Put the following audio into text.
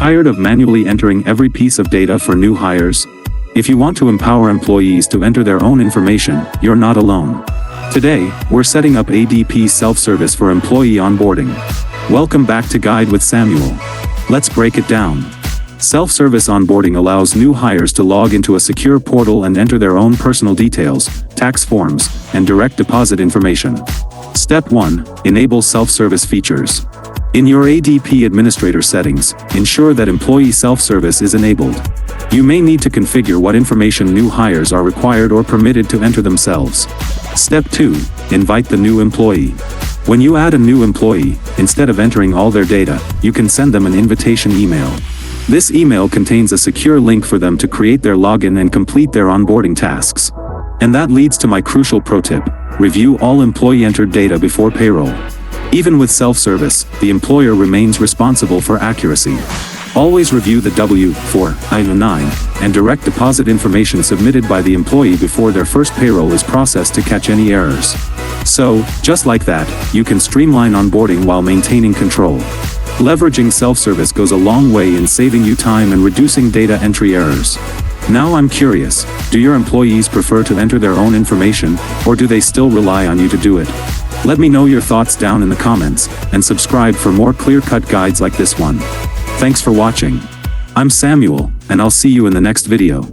Tired of manually entering every piece of data for new hires? If you want to empower employees to enter their own information, you're not alone. Today, we're setting up ADP Self-Service for employee onboarding. Welcome back to Guide with Samuel. Let's break it down. Self-service onboarding allows new hires to log into a secure portal and enter their own personal details, tax forms, and direct deposit information. Step 1. Enable self-service features. In your ADP administrator settings, ensure that employee self-service is enabled. You may need to configure what information new hires are required or permitted to enter themselves. Step 2. Invite the new employee. When you add a new employee, instead of entering all their data, you can send them an invitation email. This email contains a secure link for them to create their login and complete their onboarding tasks. And that leads to my crucial pro tip: review all employee-entered data before payroll. Even with self-service, the employer remains responsible for accuracy. Always review the W-4, I-9, and direct deposit information submitted by the employee before their first payroll is processed to catch any errors. So, just like that, you can streamline onboarding while maintaining control. Leveraging self-service goes a long way in saving you time and reducing data entry errors. Now I'm curious, do your employees prefer to enter their own information, or do they still rely on you to do it? Let me know your thoughts down in the comments, and subscribe for more clear-cut guides like this one. Thanks for watching. I'm Samuel, and I'll see you in the next video.